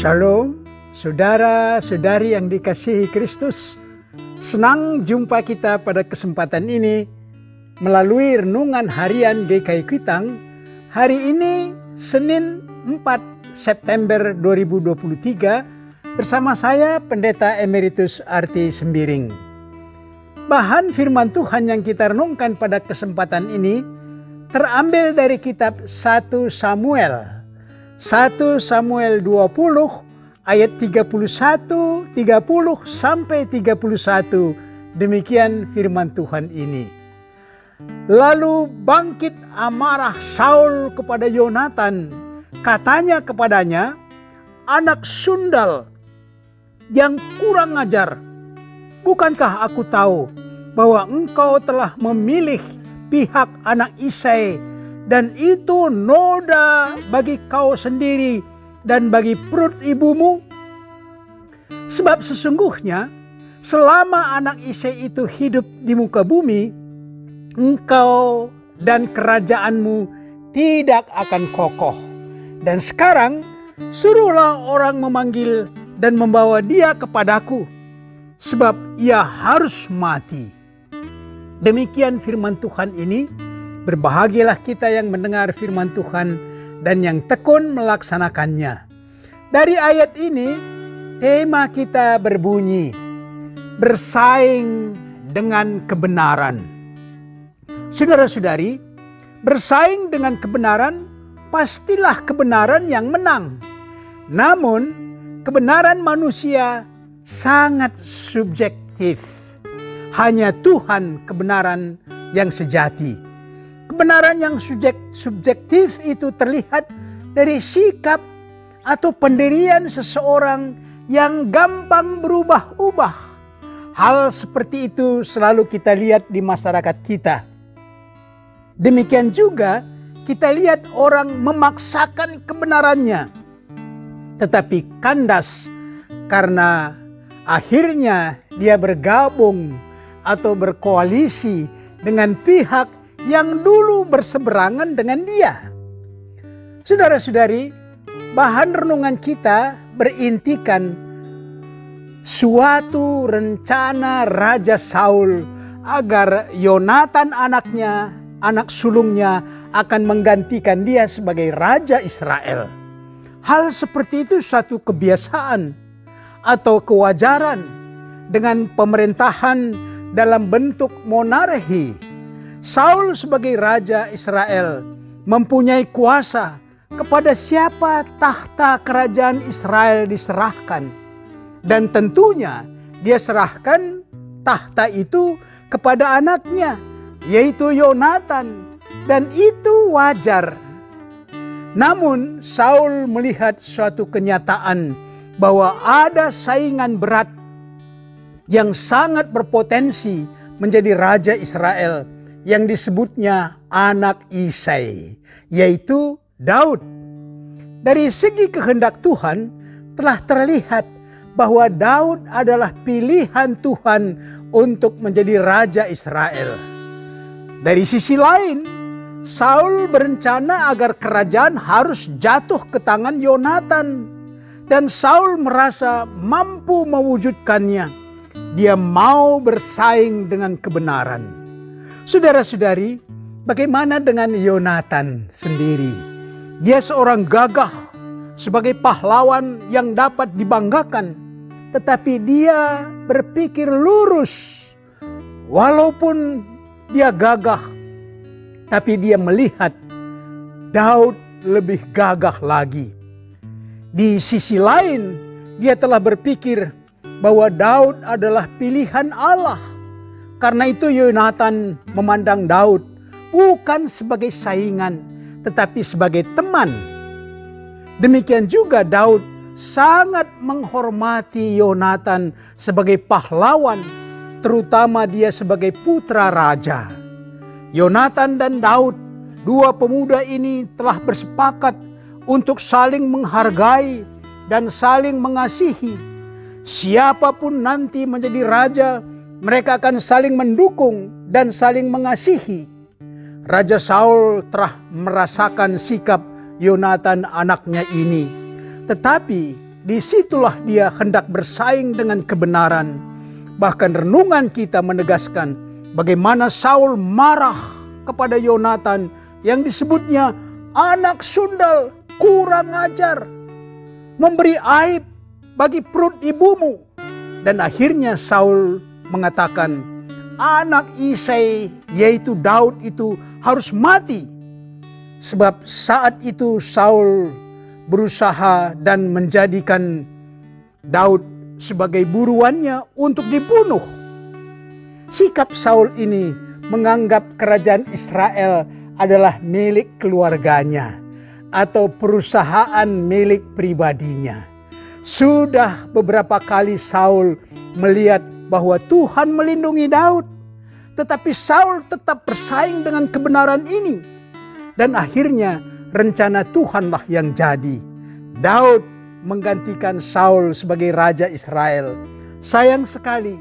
Shalom, saudara-saudari yang dikasihi Kristus. Senang jumpa kita pada kesempatan ini melalui renungan harian GKI Kuitang. Hari ini Senin 4 September 2023 bersama saya Pendeta Emeritus Arti Sembiring. Bahan firman Tuhan yang kita renungkan pada kesempatan ini terambil dari kitab 1 Samuel 20 ayat 31, 30 sampai 31. Demikian firman Tuhan ini. Lalu bangkit amarah Saul kepada Yonatan. Katanya kepadanya, "Anak sundal yang kurang ajar, bukankah aku tahu bahwa engkau telah memilih pihak anak Isai, dan itu noda bagi kau sendiri dan bagi perut ibumu? Sebab sesungguhnya selama anak Isai itu hidup di muka bumi, engkau dan kerajaanmu tidak akan kokoh. Dan sekarang suruhlah orang memanggil dan membawa dia kepadaku, sebab ia harus mati." Demikian firman Tuhan ini. Berbahagialah kita yang mendengar firman Tuhan dan yang tekun melaksanakannya. Dari ayat ini, tema kita berbunyi, bersaing dengan kebenaran. Saudara-saudari, bersaing dengan kebenaran, pastilah kebenaran yang menang. Namun, kebenaran manusia sangat subjektif. Hanya Tuhan kebenaran yang sejati. Kebenaran yang subjektif itu terlihat dari sikap atau pendirian seseorang yang gampang berubah-ubah. Hal seperti itu selalu kita lihat di masyarakat kita. Demikian juga kita lihat orang memaksakan kebenarannya, tetapi kandas karena akhirnya dia bergabung atau berkoalisi dengan pihak yang dulu berseberangan dengan dia. Saudara-saudari, bahan renungan kita berintikan suatu rencana Raja Saul agar Yonatan anaknya, anak sulungnya, akan menggantikan dia sebagai Raja Israel. Hal seperti itu suatu kebiasaan atau kewajaran dengan pemerintahan dalam bentuk monarki. Saul sebagai Raja Israel mempunyai kuasa kepada siapa tahta kerajaan Israel diserahkan. Dan tentunya dia serahkan tahta itu kepada anaknya, yaitu Yonatan. Dan itu wajar. Namun Saul melihat suatu kenyataan bahwa ada saingan berat yang sangat berpotensi menjadi Raja Israel, yang disebutnya anak Isai, yaitu Daud. Dari segi kehendak Tuhan telah terlihat bahwa Daud adalah pilihan Tuhan untuk menjadi Raja Israel. Dari sisi lain, Saul berencana agar kerajaan harus jatuh ke tangan Yonatan, dan Saul merasa mampu mewujudkannya. Dia mau bersaing dengan kebenaran. Saudara-saudari, bagaimana dengan Yonatan sendiri? Dia seorang gagah sebagai pahlawan yang dapat dibanggakan, tetapi dia berpikir lurus. Walaupun dia gagah, tapi dia melihat Daud lebih gagah lagi. Di sisi lain, dia telah berpikir bahwa Daud adalah pilihan Allah. Karena itu Yonatan memandang Daud bukan sebagai saingan, tetapi sebagai teman. Demikian juga Daud sangat menghormati Yonatan sebagai pahlawan, terutama dia sebagai putra raja. Yonatan dan Daud, dua pemuda ini telah bersepakat untuk saling menghargai dan saling mengasihi. Siapapun nanti menjadi raja, mereka akan saling mendukung dan saling mengasihi. Raja Saul telah merasakan sikap Yonatan anaknya ini. Tetapi disitulah dia hendak bersaing dengan kebenaran. Bahkan renungan kita menegaskan bagaimana Saul marah kepada Yonatan yang disebutnya anak sundal, kurang ajar, memberi aib bagi perut ibumu. Dan akhirnya Saul mengatakan anak Isai yaitu Daud itu harus mati. Sebab saat itu Saul berusaha dan menjadikan Daud sebagai buruannya untuk dibunuh. Sikap Saul ini menganggap kerajaan Israel adalah milik keluarganya atau perusahaan milik pribadinya. Sudah beberapa kali Saul melihat bahwa Tuhan melindungi Daud, tetapi Saul tetap bersaing dengan kebenaran ini. Dan akhirnya rencana Tuhanlah yang jadi. Daud menggantikan Saul sebagai raja Israel. Sayang sekali,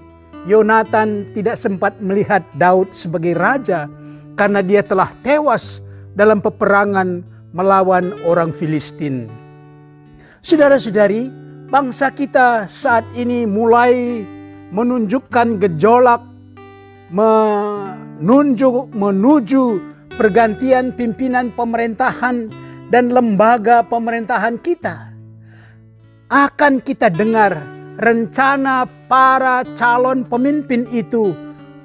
Yonatan tidak sempat melihat Daud sebagai raja karena dia telah tewas dalam peperangan melawan orang Filistin. Saudara-saudari, bangsa kita saat ini mulai menunjukkan gejolak menuju pergantian pimpinan pemerintahan dan lembaga pemerintahan kita. Akan kita dengar rencana para calon pemimpin itu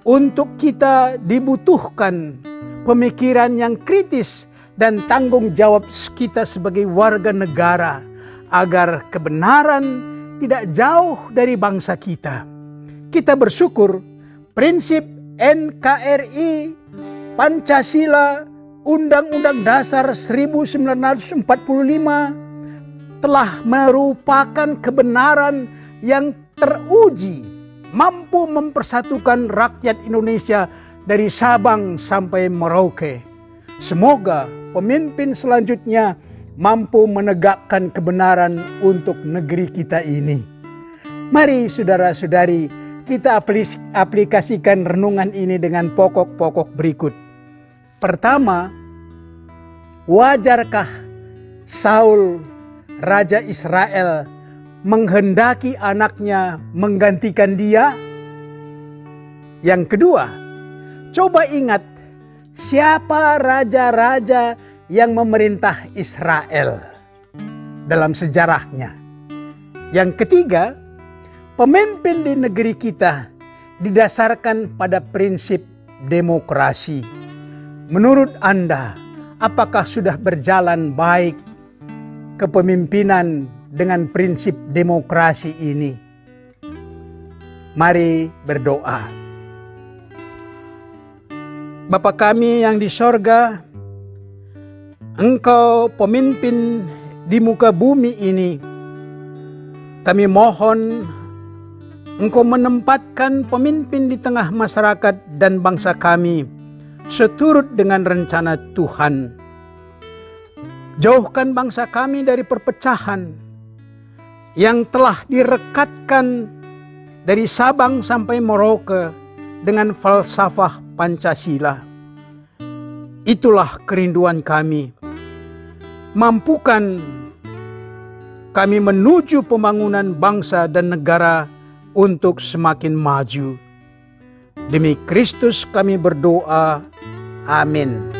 untuk kita dibutuhkan pemikiran yang kritis dan tanggung jawab kita sebagai warga negara agar kebenaran tidak jauh dari bangsa kita. Kita bersyukur prinsip NKRI, Pancasila, Undang-Undang Dasar 1945 telah merupakan kebenaran yang teruji, mampu mempersatukan rakyat Indonesia dari Sabang sampai Merauke. Semoga pemimpin selanjutnya mampu menegakkan kebenaran untuk negeri kita ini. Mari saudara-saudari, kita aplikasikan renungan ini dengan pokok-pokok berikut. Pertama, wajarkah Saul, raja Israel, menghendaki anaknya menggantikan dia? Yang kedua, coba ingat siapa raja-raja yang memerintah Israel dalam sejarahnya. Yang ketiga, pemimpin di negeri kita didasarkan pada prinsip demokrasi. Menurut Anda, apakah sudah berjalan baik kepemimpinan dengan prinsip demokrasi ini? Mari berdoa. Bapa kami yang di sorga, Engkau pemimpin di muka bumi ini. Kami mohon Engkau menempatkan pemimpin di tengah masyarakat dan bangsa kami seturut dengan rencana Tuhan. Jauhkan bangsa kami dari perpecahan yang telah direkatkan dari Sabang sampai Merauke dengan falsafah Pancasila. Itulah kerinduan kami. Mampukan kami menuju pembangunan bangsa dan negara untuk semakin maju. Demi Kristus kami berdoa. Amin.